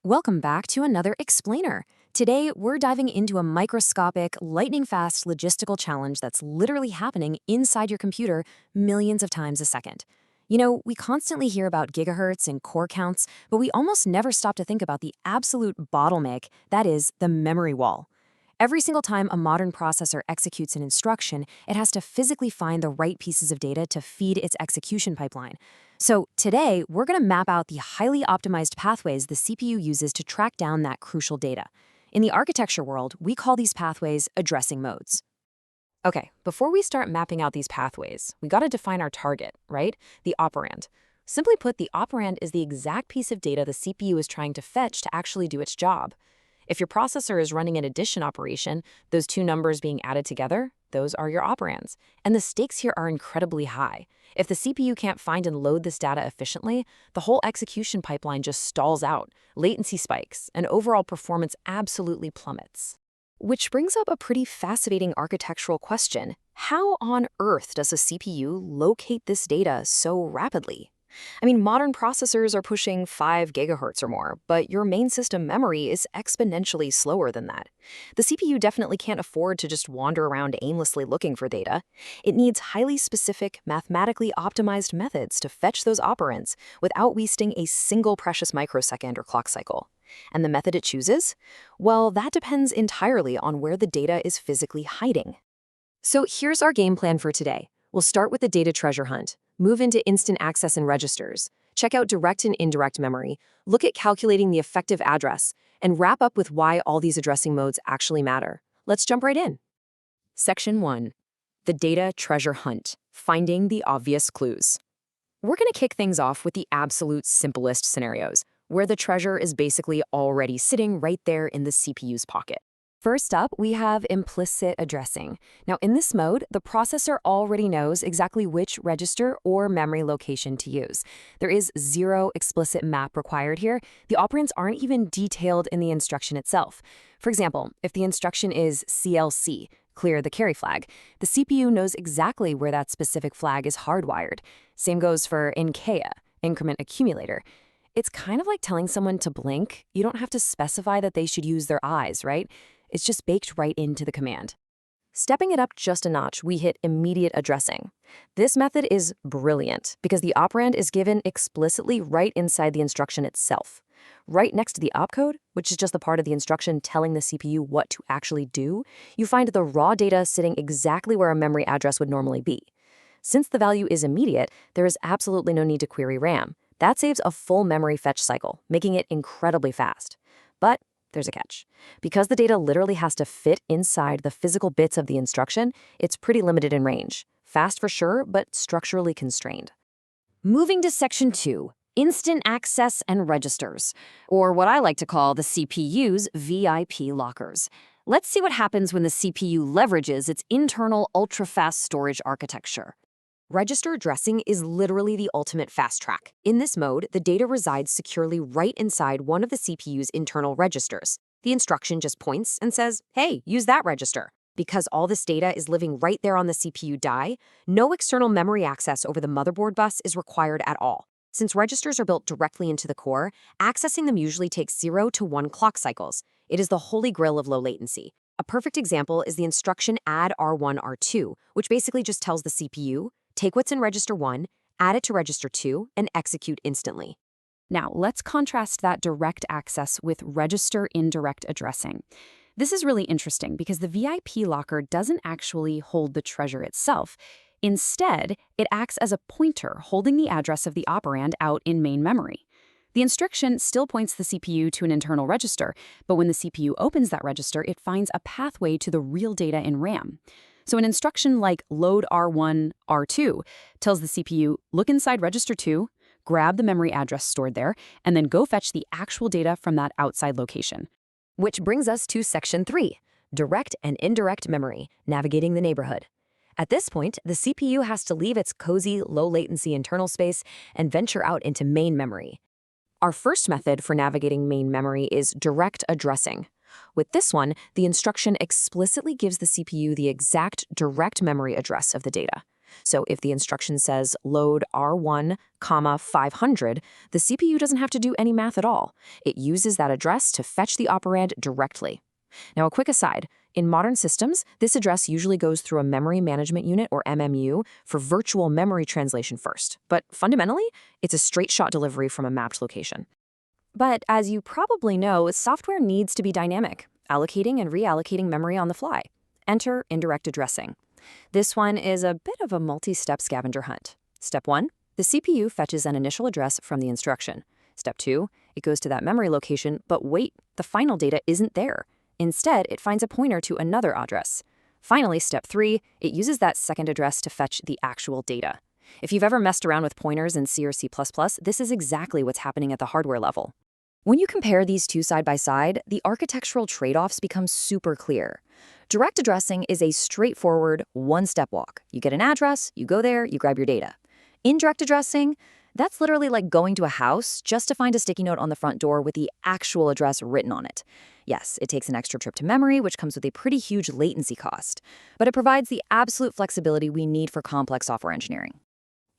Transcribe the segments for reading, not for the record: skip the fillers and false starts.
Welcome back to another Explainer. Today, we're diving into a microscopic, lightning-fast logistical challenge that's literally happening inside your computer millions of times a second. We constantly hear about gigahertz and core counts, but we almost never stop to think about the absolute bottleneck, that is, the memory wall. Every single time a modern processor executes an instruction, it has to physically find the right pieces of data to feed its execution pipeline. So today, we're going to map out the highly optimized pathways the CPU uses to track down that crucial data. In the architecture world, we call these pathways addressing modes. Okay, before we start mapping out these pathways, we got to define our target, right? The operand. Simply put, the operand is the exact piece of data the CPU is trying to fetch to actually do its job. If your processor is running an addition operation, those two numbers being added together, those are your operands. And the stakes here are incredibly high. If the CPU can't find and load this data efficiently, the whole execution pipeline just stalls out, latency spikes, and overall performance absolutely plummets. Which brings up a pretty fascinating architectural question. How on earth does a CPU locate this data so rapidly? Modern processors are pushing 5 gigahertz or more, but your main system memory is exponentially slower than that. The CPU definitely can't afford to just wander around aimlessly looking for data. It needs highly specific, mathematically optimized methods to fetch those operands without wasting a single precious microsecond or clock cycle. And the method it chooses? Well, that depends entirely on where the data is physically hiding. So here's our game plan for today. We'll start with the data treasure hunt, move into instant access and registers, check out direct and indirect memory, look at calculating the effective address, and wrap up with why all these addressing modes actually matter. Let's jump right in. Section 1. The data treasure hunt, finding the obvious clues. We're going to kick things off with the absolute simplest scenarios, where the treasure is basically already sitting right there in the CPU's pocket. First up, we have implicit addressing. Now, in this mode, the processor already knows exactly which register or memory location to use. There is zero explicit map required here. The operands aren't even detailed in the instruction itself. For example, if the instruction is CLC, clear the carry flag, the CPU knows exactly where that specific flag is hardwired. Same goes for INCAA, increment accumulator. It's kind of like telling someone to blink. You don't have to specify that they should use their eyes, right? It's just baked right into the command. Stepping it up just a notch, we hit immediate addressing. This method is brilliant because the operand is given explicitly right inside the instruction itself. Right next to the opcode, which is just the part of the instruction telling the CPU what to actually do, you find the raw data sitting exactly where a memory address would normally be. Since the value is immediate, there is absolutely no need to query RAM. That saves a full memory fetch cycle, making it incredibly fast. But there's a catch. Because the data literally has to fit inside the physical bits of the instruction, it's pretty limited in range. Fast for sure, but structurally constrained. Moving to Section 2, instant access and registers, or what I like to call the CPU's VIP lockers. Let's see what happens when the CPU leverages its internal ultra-fast storage architecture. Register addressing is literally the ultimate fast track. In this mode, the data resides securely right inside one of the CPU's internal registers. The instruction just points and says, hey, use that register. Because all this data is living right there on the CPU die, no external memory access over the motherboard bus is required at all. Since registers are built directly into the core, accessing them usually takes 0 to 1 clock cycles. It is the holy grail of low latency. A perfect example is the instruction add R1, R2, which basically just tells the CPU, take what's in register 1, add it to register 2, and execute instantly. Now, let's contrast that direct access with register indirect addressing. This is really interesting because the VIP locker doesn't actually hold the treasure itself. Instead, it acts as a pointer holding the address of the operand out in main memory. The instruction still points the CPU to an internal register, but when the CPU opens that register, it finds a pathway to the real data in RAM. So an instruction like load R1, R2 tells the CPU, look inside register 2, grab the memory address stored there, and then go fetch the actual data from that outside location. Which brings us to Section 3, direct and indirect memory, navigating the neighborhood. At this point, the CPU has to leave its cozy, low-latency internal space and venture out into main memory. Our first method for navigating main memory is direct addressing. With this one, the instruction explicitly gives the CPU the exact direct memory address of the data. So if the instruction says load R1, 500, the CPU doesn't have to do any math at all. It uses that address to fetch the operand directly. Now, a quick aside, in modern systems, this address usually goes through a memory management unit, or MMU, for virtual memory translation first. But fundamentally, it's a straight-shot delivery from a mapped location. But as you probably know, software needs to be dynamic, allocating and reallocating memory on the fly. Enter indirect addressing. This one is a bit of a multi-step scavenger hunt. Step 1, the CPU fetches an initial address from the instruction. Step 2, it goes to that memory location, but wait, the final data isn't there. Instead, it finds a pointer to another address. Finally, step 3, it uses that second address to fetch the actual data. If you've ever messed around with pointers in C or C++, this is exactly what's happening at the hardware level. When you compare these two side by side, the architectural trade-offs become super clear. Direct addressing is a straightforward, one-step walk. You get an address, you go there, you grab your data. Indirect addressing, that's literally like going to a house just to find a sticky note on the front door with the actual address written on it. Yes, it takes an extra trip to memory, which comes with a pretty huge latency cost, but it provides the absolute flexibility we need for complex software engineering.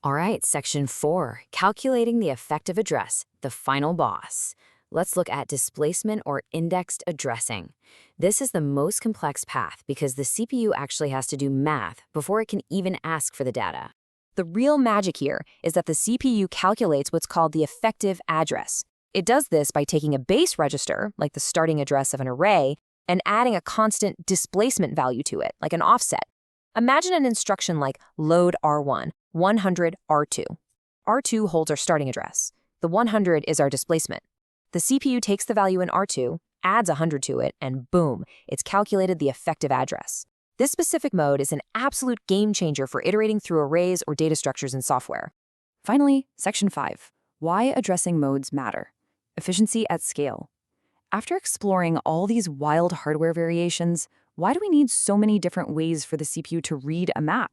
All right, section 4, calculating the effective address, the final boss. Let's look at displacement, or indexed addressing. This is the most complex path because the CPU actually has to do math before it can even ask for the data. The real magic here is that the CPU calculates what's called the effective address. It does this by taking a base register, like the starting address of an array, and adding a constant displacement value to it, like an offset. Imagine an instruction like load R1, 100 R2. R2 holds our starting address. The 100 is our displacement. The CPU takes the value in R2, adds 100 to it, and boom, it's calculated the effective address. This specific mode is an absolute game changer for iterating through arrays or data structures in software. Finally, section 5, why addressing modes matter. Efficiency at scale. After exploring all these wild hardware variations, why do we need so many different ways for the CPU to read a map?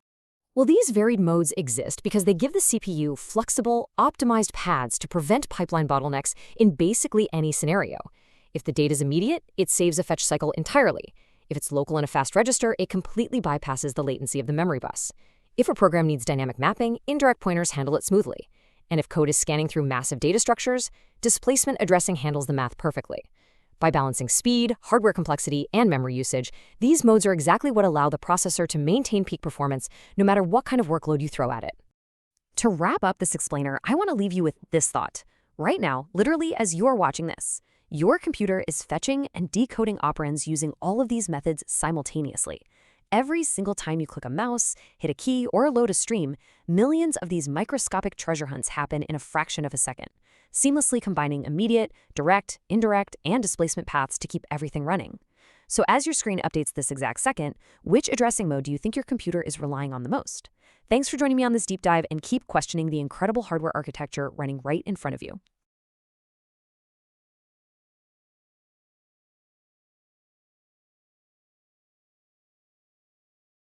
Well, these varied modes exist because they give the CPU flexible, optimized paths to prevent pipeline bottlenecks in basically any scenario. If the data is immediate, it saves a fetch cycle entirely. If it's local in a fast register, it completely bypasses the latency of the memory bus. If a program needs dynamic mapping, indirect pointers handle it smoothly. And if code is scanning through massive data structures, displacement addressing handles the math perfectly. By balancing speed, hardware complexity, and memory usage, these modes are exactly what allow the processor to maintain peak performance no matter what kind of workload you throw at it. To wrap up this explainer, I want to leave you with this thought. Right now, literally as you're watching this, your computer is fetching and decoding operands using all of these methods simultaneously. Every single time you click a mouse, hit a key, or load a stream, millions of these microscopic treasure hunts happen in a fraction of a second, seamlessly combining immediate, direct, indirect, and displacement paths to keep everything running. So as your screen updates this exact second, which addressing mode do you think your computer is relying on the most? Thanks for joining me on this deep dive, and keep questioning the incredible hardware architecture running right in front of you.